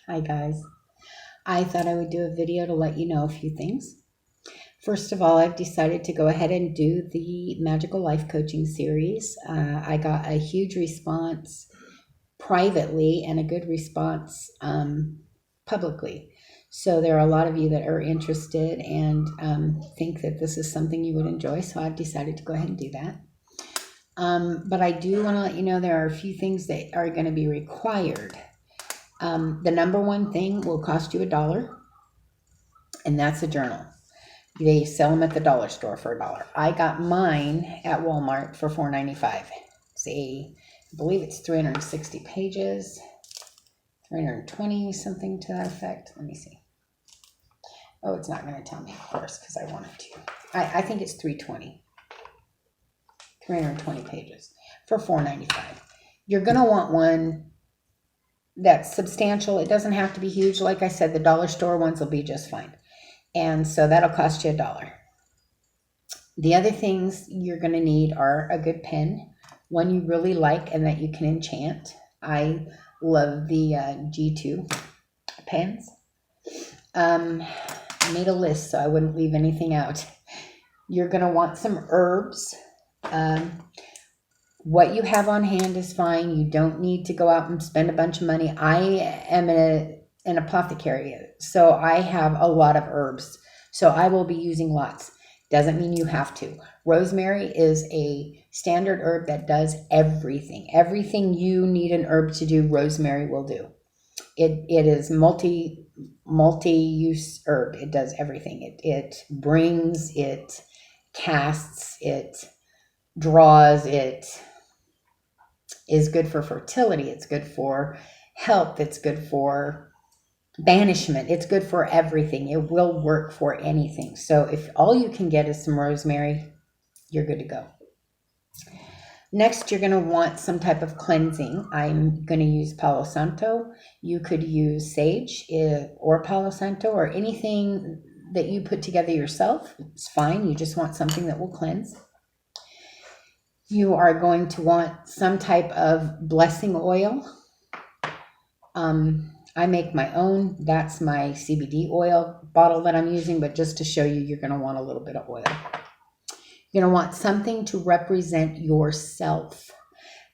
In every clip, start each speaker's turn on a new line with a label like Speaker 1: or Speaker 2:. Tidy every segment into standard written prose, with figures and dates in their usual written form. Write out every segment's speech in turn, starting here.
Speaker 1: Hi guys. I thought I would do a video to let you know a few things. First of all, I've decided to go ahead and do the Magical Life Coaching series. I got a huge response privately and a good response publicly. So there are a lot of you that are interested and think that this is something you would enjoy. So I've decided to go ahead and do that. But I do want to let you know there are a few things that are going to be required. The number one thing will cost you $1, and that's a journal. They sell them at the dollar store for $1. I got mine at Walmart for $4.95. I believe it's 360 pages, 320, something to that effect. Let me see. Oh, it's not going to tell me, of course, because I wanted to. I think it's 320 pages for $4.95. You're going to want one that's substantial. It doesn't have to be huge. Like I said, the dollar store ones will be just fine. And so that'll cost you $1. The other things you're going to need are a good pen, one you really like and that you can enchant. I love the G2 pens. I made a list so I wouldn't leave anything out. You're going to want some herbs. What you have on hand is fine. You don't need to go out and spend a bunch of money. I am an apothecary, so I have a lot of herbs. So I will be using lots. Doesn't mean you have to. Rosemary is a standard herb that does everything. Everything you need an herb to do, rosemary will do. It is multi-use herb. It does everything. It brings, it casts, it draws, it is good for fertility. It's good for health. It's good for banishment. It's good for everything. It will work for anything. So if all you can get is some rosemary, you're good to go. Next, you're going to want some type of cleansing. I'm going to use Palo Santo. You could use sage or Palo Santo or anything that you put together yourself. It's fine. You just want something that will cleanse. You are going to want some type of blessing oil. I make my own. That's my CBD oil bottle that I'm using, but just to show you, you're going to want a little bit of oil. You're going to want something to represent yourself.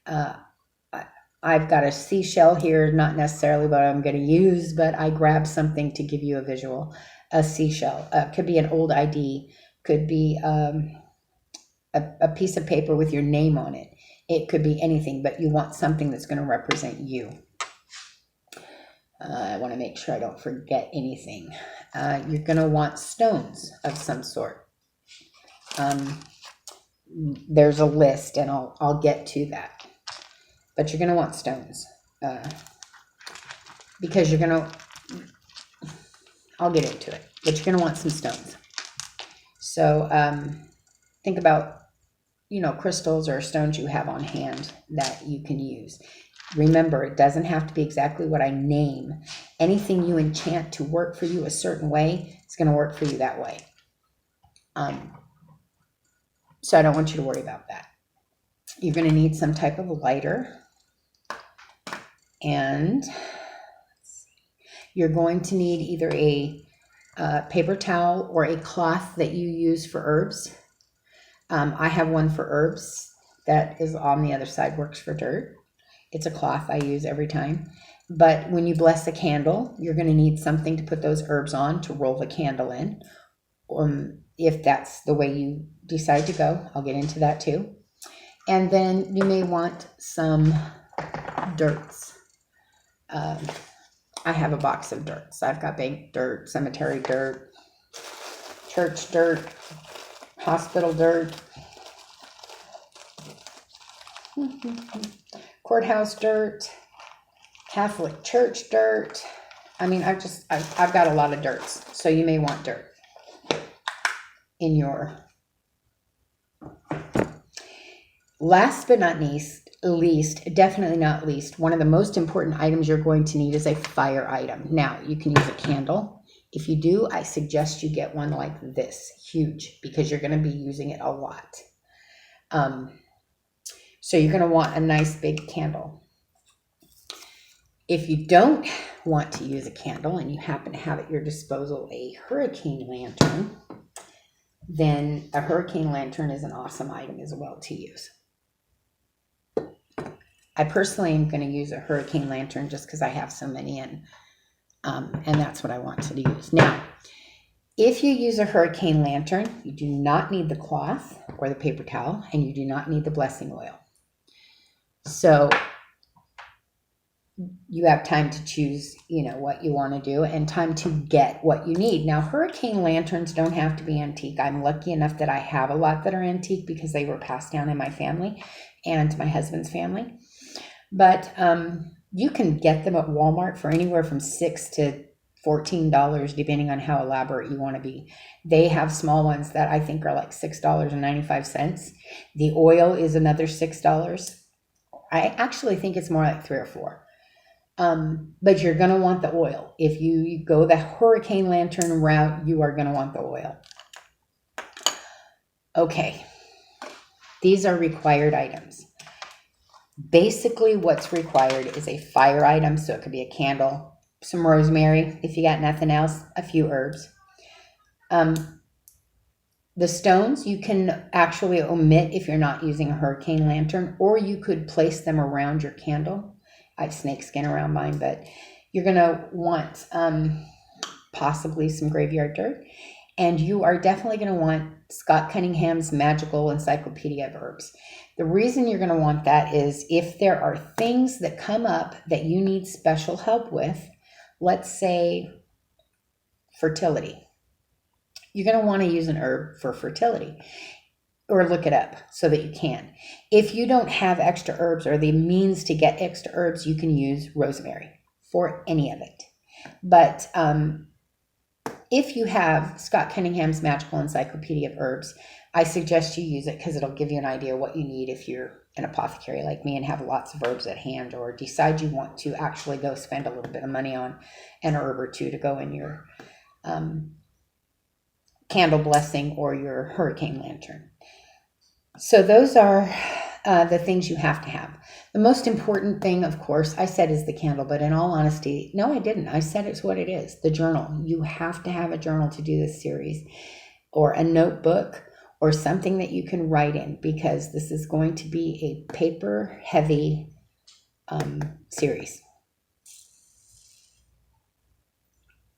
Speaker 1: I've got a seashell here, not necessarily what I'm going to use, but I grabbed something to give you a visual. A seashell could be an old ID, could be a piece of paper with your name on it. It could be anything, but you want something that's going to represent you. I want to make sure I don't forget anything. You're going to want stones of some sort. There's a list, and I'll get to that. But you're going to want stones because you're going to. I'll get into it, but you're going to want some stones. So think about crystals or stones you have on hand that you can use. Remember, it doesn't have to be exactly what I name. Anything you enchant to work for you a certain way, it's going to work for you that way. So I don't want you to worry about that. You're going to need some type of lighter. And you're going to need either a paper towel or a cloth that you use for herbs. I have one for herbs that is on the other side, works for dirt. It's a cloth I use every time. But when you bless a candle, you're going to need something to put those herbs on to roll the candle in. If that's the way you decide to go, I'll get into that too. And then you may want some dirts. I have a box of dirts. I've got bank dirt, cemetery dirt, church dirt, hospital dirt, courthouse dirt, Catholic church dirt. I mean, I've got a lot of dirts, so you may want dirt in your. Last but not least, definitely not least, one of the most important items you're going to need is a fire item. Now, you can use a candle. If you do, I suggest you get one like this, huge, because you're going to be using it a lot. So you're going to want a nice big candle. If you don't want to use a candle and you happen to have at your disposal a hurricane lantern, then a hurricane lantern is an awesome item as well to use. I personally am going to use a hurricane lantern just because I have so many, and that's what I want to use. Now, if you use a hurricane lantern, you do not need the cloth or the paper towel, and you do not need the blessing oil. So you have time to choose, what you want to do, and time to get what you need. Now, hurricane lanterns don't have to be antique. I'm lucky enough that I have a lot that are antique because they were passed down in my family and my husband's family. But you can get them at Walmart for anywhere from $6 to $14, depending on how elaborate you want to be. They have small ones that I think are like $6.95. The oil is another $6. I actually think it's more like $3 or $4. But you're going to want the oil. If you go the hurricane lantern route, you are going to want the oil. Okay. These are required items. Basically, what's required is a fire item. So it could be a candle, some rosemary, if you got nothing else, a few herbs. The stones you can actually omit if you're not using a hurricane lantern, or you could place them around your candle. I have snakeskin around mine, but you're going to want possibly some graveyard dirt. And you are definitely going to want Scott Cunningham's Magical Encyclopedia of Herbs. The reason you're going to want that is if there are things that come up that you need special help with, let's say fertility. You're going to want to use an herb for fertility, or look it up so that you can. If you don't have extra herbs or the means to get extra herbs, you can use rosemary for any of it. But if you have Scott Cunningham's Magical Encyclopedia of Herbs, I suggest you use it because it'll give you an idea of what you need if you're an apothecary like me and have lots of herbs at hand, or decide you want to actually go spend a little bit of money on an herb or two to go in your candle blessing or your hurricane lantern. So those are the things you have to have. The most important thing, of course, I said is the candle, but in all honesty, no, I didn't. I said it's what it is, the journal. You have to have a journal to do this series, or a notebook, or something that you can write in, because this is going to be a paper-heavy series.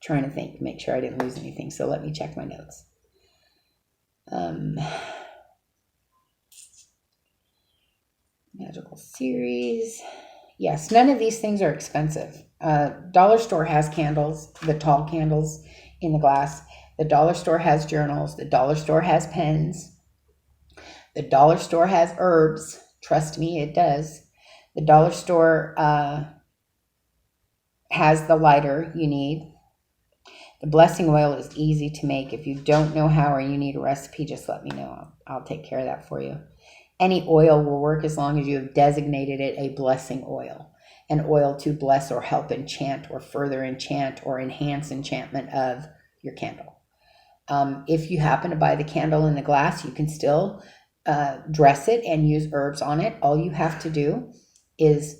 Speaker 1: Trying to think, make sure I didn't lose anything, so let me check my notes. Magical series. Yes, none of these things are expensive. Dollar store has candles, the tall candles in the glass. The dollar store has journals. The dollar store has pens. The dollar store has herbs. Trust me, it does. The dollar store has the lighter you need. The blessing oil is easy to make. If you don't know how or you need a recipe, just let me know. I'll take care of that for you. Any oil will work as long as you have designated it a blessing oil, an oil to bless or help enchant or further enchant or enhance enchantment of your candle. If you happen to buy the candle in the glass, you can still dress it and use herbs on it. All you have to do is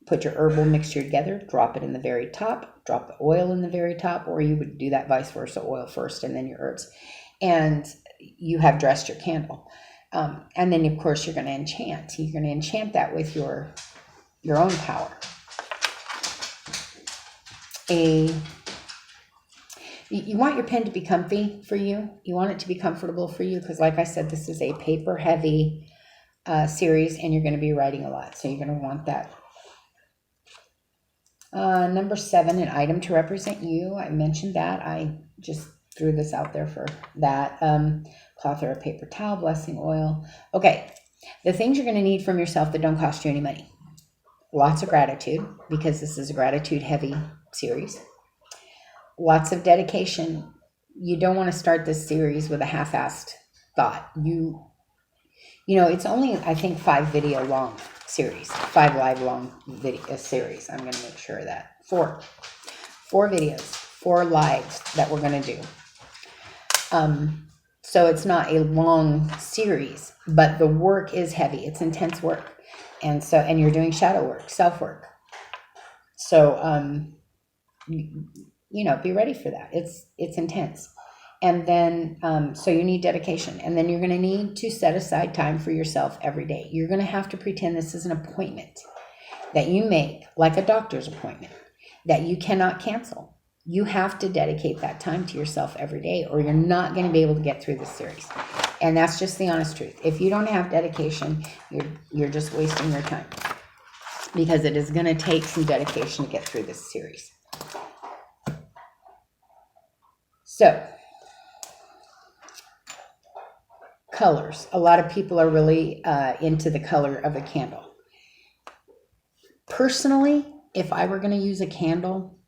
Speaker 1: put your herbal mixture together, drop it in the very top, drop the oil in the very top, or you would do that vice versa, oil first and then your herbs. And you have dressed your candle. And then, of course, you're going to enchant. You're going to enchant that with your own power. You want your pen to be comfy for you. You want it to be comfortable for you because, like I said, this is a paper-heavy series, and you're going to be writing a lot. So you're going to want that. Number 7, an item to represent you. I mentioned that. I just threw this out there for that. Cloth or a paper towel, blessing oil. Okay, the things you're going to need from yourself that don't cost you any money. Lots of gratitude, because this is a gratitude-heavy series. Lots of dedication. You don't want to start this series with a half-assed thought. You know, it's only, I think, 5 video long series, 5 live long video series. I'm going to make sure of that. 4 videos, 4 lives that we're going to do. So it's not a long series, but the work is heavy. It's intense work. And you're doing shadow work, self-work. So, be ready for that. It's intense. And then, so you need dedication. And then you're going to need to set aside time for yourself every day. You're going to have to pretend this is an appointment that you make, like a doctor's appointment, that you cannot cancel. You have to dedicate that time to yourself every day, or you're not going to be able to get through this series. And that's just the honest truth. If you don't have dedication, you're just wasting your time, because it is going to take some dedication to get through this series. So, colors. A lot of people are really into the color of a candle. Personally, if I were going to use a candle,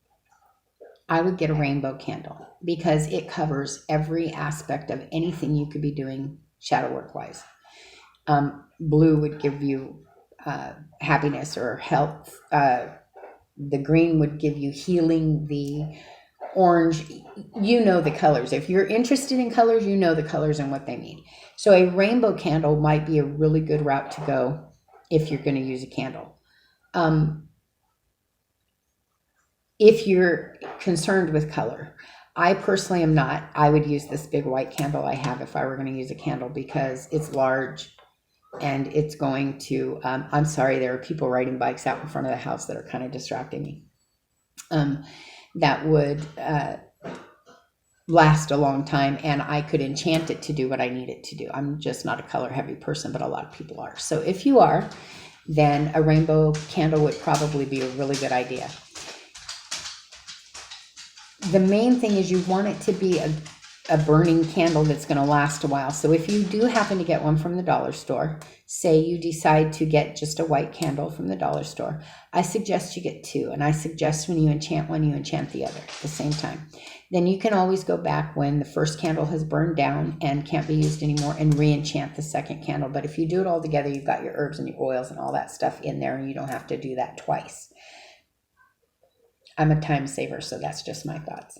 Speaker 1: I would get a rainbow candle, because it covers every aspect of anything you could be doing shadow work wise. Blue would give you happiness or health. The green would give you healing. The orange, the colors. If you're interested in colors, the colors and what they mean. So a rainbow candle might be a really good route to go if you're going to use a candle. If you're concerned with color, I personally am not. I would use this big white candle I have if I were going to use a candle, because it's large and it's going to, I'm sorry, there are people riding bikes out in front of the house that are kind of distracting me. That would last a long time, and I could enchant it to do what I need it to do. I'm just not a color heavy person, but a lot of people are. So if you are, then a rainbow candle would probably be a really good idea. The main thing is you want it to be a burning candle that's going to last a while. So if you do happen to get one from the dollar store, say you decide to get just a white candle from the dollar store, I suggest you get two. And I suggest when you enchant one, you enchant the other at the same time. Then you can always go back when the first candle has burned down and can't be used anymore and re-enchant the second candle. But if you do it all together, you've got your herbs and your oils and all that stuff in there, and you don't have to do that twice. I'm a time saver, so that's just my thoughts.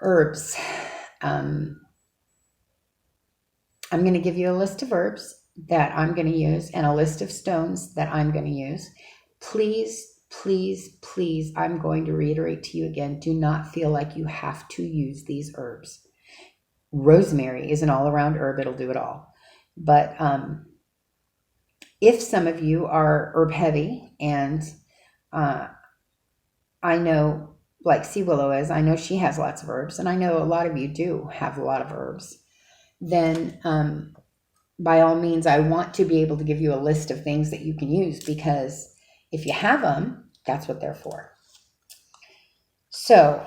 Speaker 1: Herbs. I'm going to give you a list of herbs that I'm going to use and a list of stones that I'm going to use. Please, please, please, I'm going to reiterate to you again, do not feel like you have to use these herbs. Rosemary is an all-around herb. It'll do it all. But if some of you are herb heavy, and I know, like Sea Willow is, I know she has lots of herbs, and I know a lot of you do have a lot of herbs, then by all means, I want to be able to give you a list of things that you can use, because if you have them, that's what they're for. So,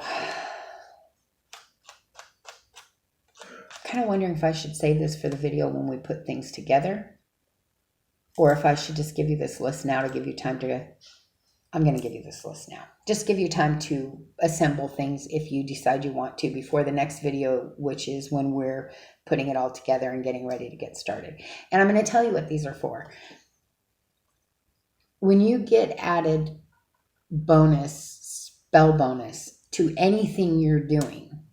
Speaker 1: kind of wondering if I should save this for the video when we put things together, or if I should just give you this list now to give you time to... I'm going to give you this list now. Just give you time to assemble things if you decide you want to before the next video, which is when we're putting it all together and getting ready to get started. And I'm going to tell you what these are for. When you get added spell bonus to anything you're doing,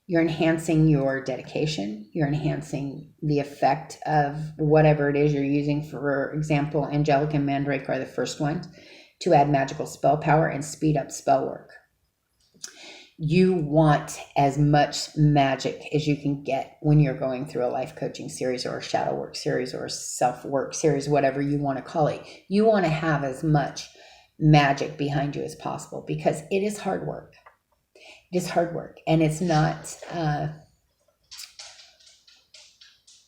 Speaker 1: you're enhancing your dedication. You're enhancing the effect of whatever it is you're using. For example, Angelic and Mandrake are the first ones to add magical spell power and speed up spell work. You want as much magic as you can get when you're going through a life coaching series or a shadow work series or a self-work series, whatever you want to call it. You want to have as much magic behind you as possible, because it is hard work. It is hard work, and it's not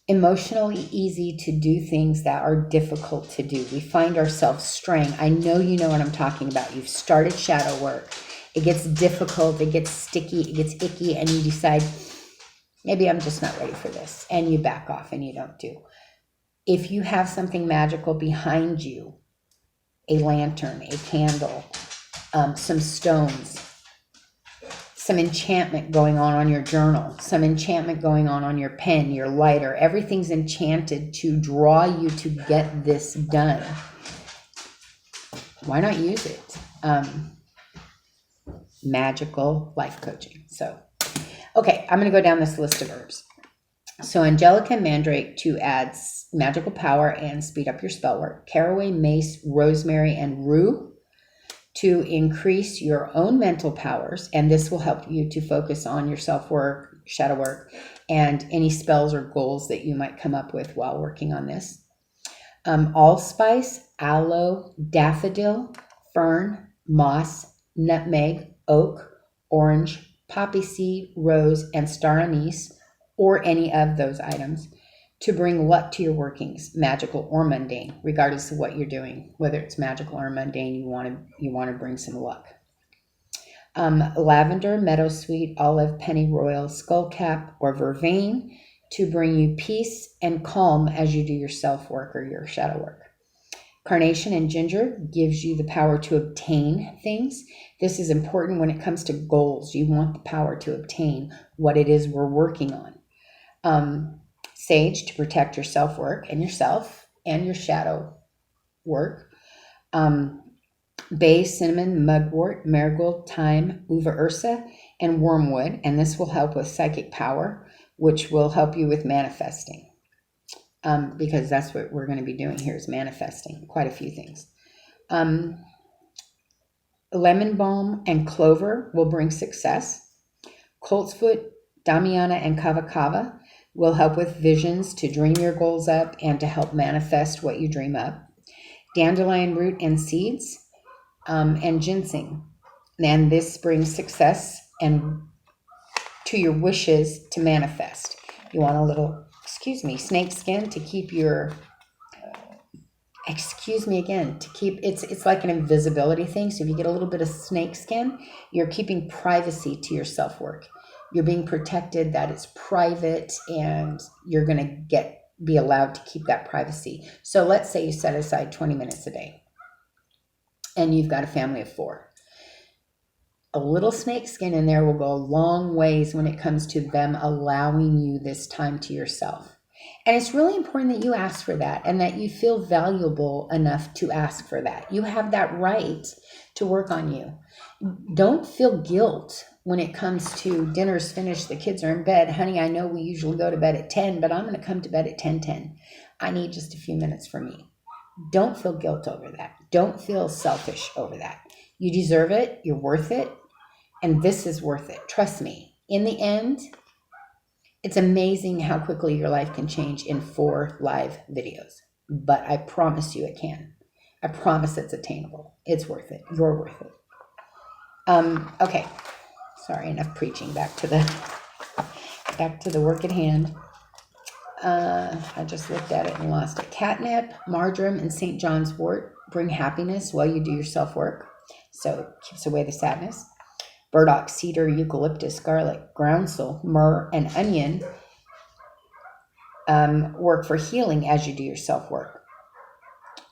Speaker 1: emotionally easy to do things that are difficult to do. We find ourselves straying. I know you know what I'm talking about. You've started shadow work. It gets difficult, it gets sticky, it gets icky, and you decide, maybe I'm just not ready for this, and you back off and you don't do. If you have something magical behind you, a lantern, a candle, some stones, some enchantment going on your journal, some enchantment going on your pen, your lighter, everything's enchanted to draw you to get this done. Why not use it? Magical life coaching. So, okay, I'm going to go down this list of herbs. So, Angelica Mandrake to add magical power and speed up your spell work. Caraway, mace, rosemary, and rue to increase your own mental powers, and this will help you to focus on your self-work, shadow work, and any spells or goals that you might come up with while working on this. Allspice, aloe, daffodil, fern, moss, nutmeg, oak, orange, poppy seed, rose, and star anise, or any of those items, to bring luck to your workings, magical or mundane, regardless of what you're doing. Whether it's magical or mundane, you want to bring some luck. Lavender, meadowsweet, olive, pennyroyal, skullcap, or vervain, to bring you peace and calm as you do your self-work or your shadow work. Carnation and ginger gives you the power to obtain things. This is important when it comes to goals. You want the power to obtain what it is we're working on. Sage, to protect your self-work and yourself and your shadow work. Bay, cinnamon, mugwort, marigold, thyme, uva ursa, and wormwood. And this will help with psychic power, which will help you with manifesting. Because that's what we're going to be doing here, is manifesting quite a few things. Lemon balm and clover will bring success. Coltsfoot, damiana, and kava kava will help with visions, to dream your goals up and to help manifest what you dream up. Dandelion root and seeds, and ginseng. And this brings success and to your wishes to manifest. You want a little, snake skin to keep your, it's like an invisibility thing. So if you get a little bit of snake skin, you're keeping privacy to your self-work. You're being protected, that it's private, and you're going to be allowed to keep that privacy. So let's say you set aside 20 minutes a day and you've got a family of 4. A little snake skin in there will go a long ways when it comes to them allowing you this time to yourself. And it's really important that you ask for that and that you feel valuable enough to ask for that. You have that right to work on you. Don't feel guilt when it comes to dinner's finished, the kids are in bed. Honey, I know we usually go to bed at 10, but I'm going to come to bed at 10:10. I need just a few minutes for me. Don't feel guilt over that. Don't feel selfish over that. You deserve it. You're worth it. And this is worth it. Trust me. In the end, it's amazing how quickly your life can change in 4 live videos. But I promise you it can. I promise it's attainable. It's worth it. You're worth it. Okay. Sorry, enough preaching. Back to the work at hand. I just looked at it and lost it. Catnip, marjoram, and St. John's wort bring happiness while you do your self-work. So it keeps away the sadness. Burdock, cedar, eucalyptus, garlic, groundsel, myrrh, and onion work for healing as you do your self-work.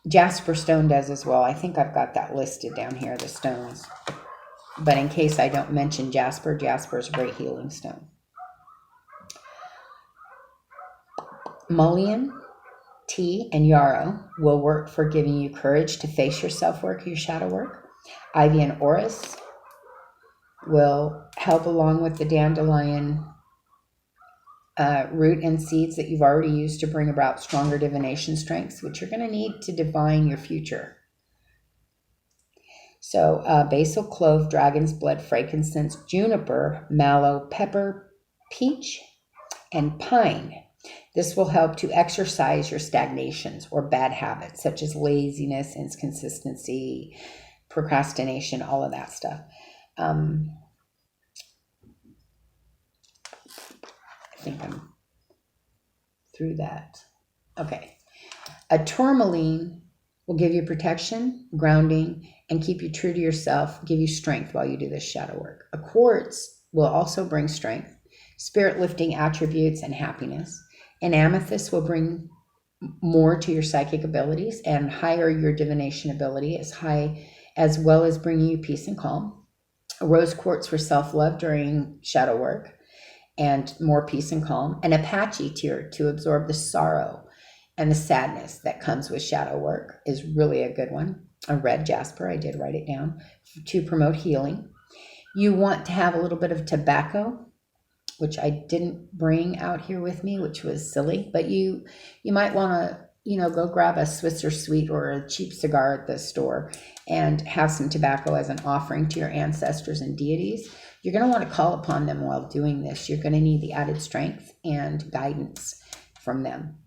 Speaker 1: Jasper stone does as well. I think I've got that listed down here, the stones. But in case I don't mention jasper, jasper is a great healing stone. Mullein, tea, and yarrow will work for giving you courage to face your self-work, your shadow work. Ivy and orris will help along with the dandelion root and seeds that you've already used to bring about stronger divination strengths, which you're going to need to divine your future. So basil, clove, dragon's blood, frankincense, juniper, mallow, pepper, peach, and pine. This will help to exercise your stagnations or bad habits, such as laziness, inconsistency, procrastination, all of that stuff. I think I'm through that. Okay. A tourmaline will give you protection, grounding, and keep you true to yourself, give you strength while you do this shadow work. A quartz will also bring strength, spirit-lifting attributes, and happiness. An amethyst will bring more to your psychic abilities and higher your divination ability, as well as bringing you peace and calm. A rose quartz for self-love during shadow work and more peace and calm. An Apache tear to absorb the sorrow and the sadness that comes with shadow work is really a good one. A red jasper, I did write it down, to promote healing. You want to have a little bit of tobacco, which I didn't bring out here with me, which was silly, but you might want to go grab a Swisser Sweet or a cheap cigar at the store and have some tobacco as an offering to your ancestors and deities, you're going to want to call upon them while doing this. You're going to need the added strength and guidance from them.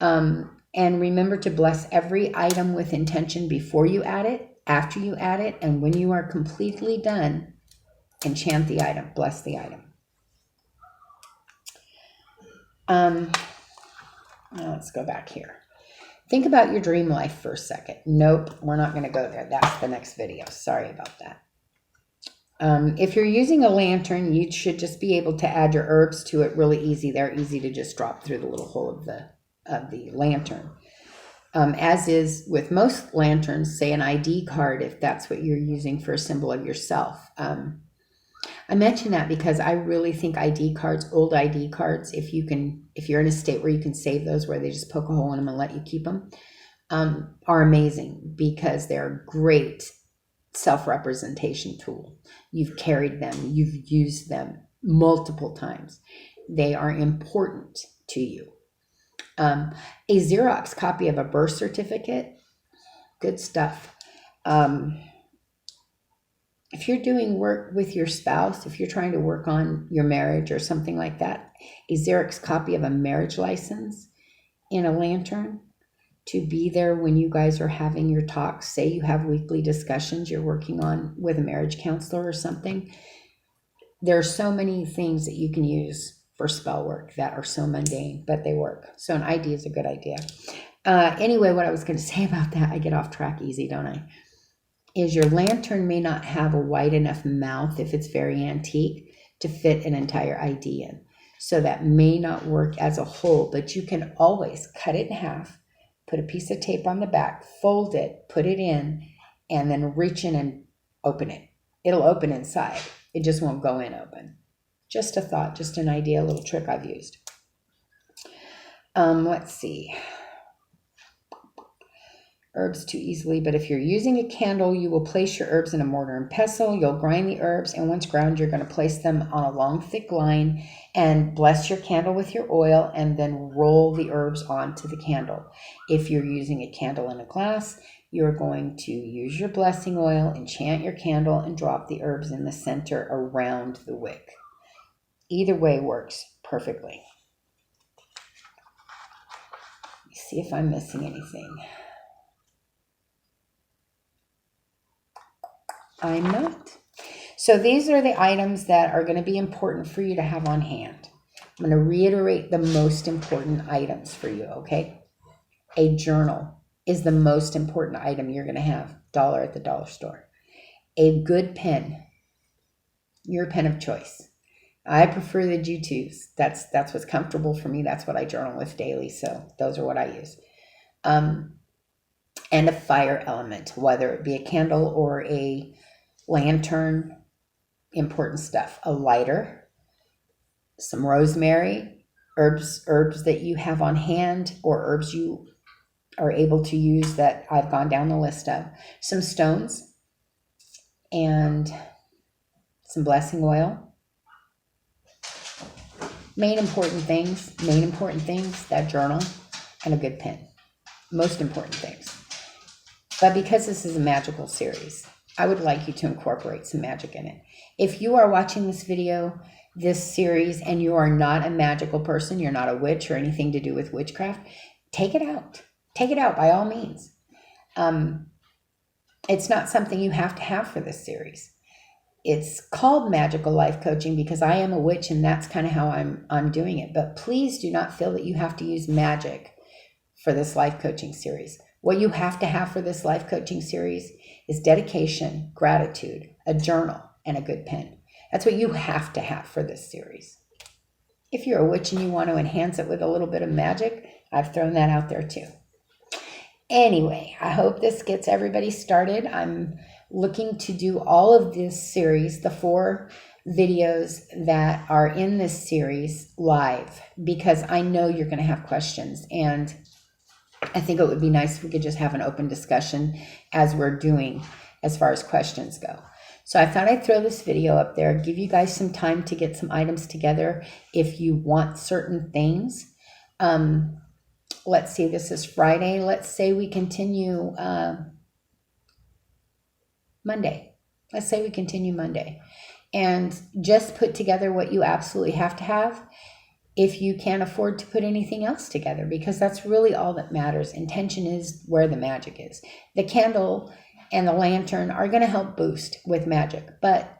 Speaker 1: And remember to bless every item with intention before you add it, after you add it, and when you are completely done, enchant the item, bless the item. Let's go back here. Think about your dream life for a second. Nope, we're not going to go there. That's the next video. Sorry about that. If you're using a lantern, you should just be able to add your herbs to it really easy. They're easy to just drop through the little hole of the lantern. As is with most lanterns, say an ID card, if that's what you're using for a symbol of yourself. I mention that because I really think ID cards, old ID cards, if you're in a state where you can save those, where they just poke a hole in them and let you keep them, are amazing because they're a great self-representation tool. You've carried them, you've used them multiple times. They are important to you. A Xerox copy of a birth certificate, good stuff. If you're doing work with your spouse, if you're trying to work on your marriage or something like that, a Xerox copy of a marriage license in a lantern to be there when you guys are having your talks. Say you have weekly discussions you're working on with a marriage counselor or something. There are so many things that you can use for spell work that are so mundane, but they work. So an ID is a good idea. Anyway, what I was going to say about that, I get off track easy, don't I? Is your lantern may not have a wide enough mouth if it's very antique to fit an entire ID in. So that may not work as a whole, but you can always cut it in half, put a piece of tape on the back, fold it, put it in, and then reach in and open it. It'll open inside. It just won't go in open. Just a thought, just an idea, a little trick I've used. Let's see. Herbs too easily, but if you're using a candle, you will place your herbs in a mortar and pestle. You'll grind the herbs, and once ground, you're going to place them on a long, thick line and bless your candle with your oil and then roll the herbs onto the candle. If you're using a candle in a glass, you're going to use your blessing oil, enchant your candle, and drop the herbs in the center around the wick. Either way works perfectly. Let me see if I'm missing anything. I'm not. So these are the items that are going to be important for you to have on hand. I'm going to reiterate the most important items for you, okay? A journal is the most important item you're going to have. $1 at the dollar store. A good pen, your pen of choice. I prefer the G2s. That's what's comfortable for me. That's what I journal with daily. So those are what I use. And a fire element, whether it be a candle or a lantern, important stuff. A lighter, some rosemary, herbs that you have on hand or herbs you are able to use that I've gone down the list of. Some stones and some blessing oil. Main important things, that journal and a good pen. Most important things. But because this is a magical series, I would like you to incorporate some magic in it. If you are watching this video, this series, and you are not a magical person, you're not a witch or anything to do with witchcraft, take it out. Take it out by all means. It's not something you have to have for this series. It's called Magical Life Coaching because I am a witch and that's kind of how I'm doing it. But please do not feel that you have to use magic for this life coaching series. What you have to have for this life coaching series is dedication, gratitude, a journal, and a good pen. That's what you have to have for this series. If you're a witch and you want to enhance it with a little bit of magic, I've thrown that out there too. Anyway, I hope this gets everybody started. I'm looking to do all of this series, the 4 videos that are in this series, live, because I know you're going to have questions, and I think it would be nice if we could just have an open discussion as we're doing as far as questions go. So I thought I'd throw this video up there, give you guys some time to get some items together if you want certain things. let's see, this is Friday. Let's say we continue Monday. Let's say we continue Monday. And just put together what you absolutely have to have if you can't afford to put anything else together, because that's really all that matters. Intention is where the magic is. The candle and the lantern are going to help boost with magic, but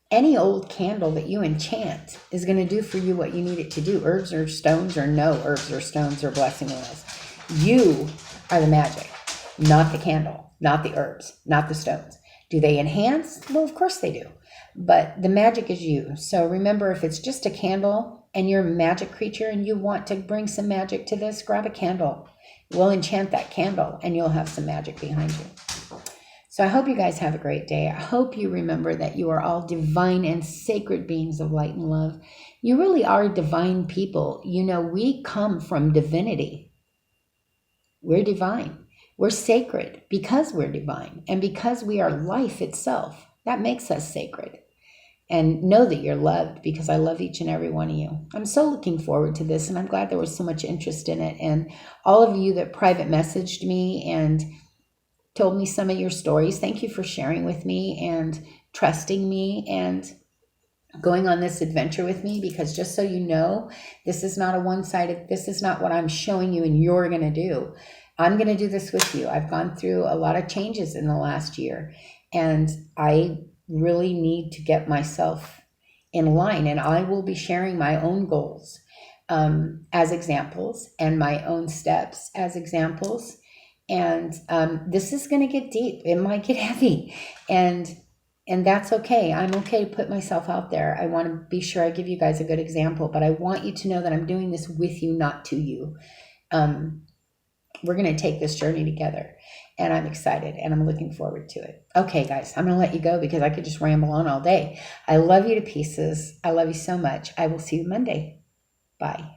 Speaker 1: any old candle that you enchant is going to do for you what you need it to do. Herbs or stones, or no herbs or stones or blessing oils. You are the magic, not the candle, not the herbs, not the stones. Do they enhance? Well, of course they do. But the magic is you. So remember, if it's just a candle and you're a magic creature and you want to bring some magic to this, grab a candle. We'll enchant that candle and you'll have some magic behind you. So I hope you guys have a great day. I hope you remember that you are all divine and sacred beings of light and love. You really are divine people. You know, we come from divinity. We're divine. We're sacred because we're divine and because we are life itself. That makes us sacred. And know that you're loved, because I love each and every one of you. I'm so looking forward to this, and I'm glad there was so much interest in it. And all of you that private messaged me and told me some of your stories, thank you for sharing with me and trusting me and going on this adventure with me, because just so you know, this is not a one-sided, this is not what I'm showing you and you're going to do. I'm going to do this with you. I've gone through a lot of changes in the last year, and I really need to get myself in line, and I will be sharing my own goals as examples and my own steps as examples. And this is going to get deep. It might get heavy, and that's okay. I'm okay to put myself out there. I want to be sure I give you guys a good example, but I want you to know that I'm doing this with you, not to you. We're going to take this journey together, and I'm excited, and I'm looking forward to it. Okay, guys, I'm going to let you go because I could just ramble on all day. I love you to pieces. I love you so much. I will see you Monday. Bye.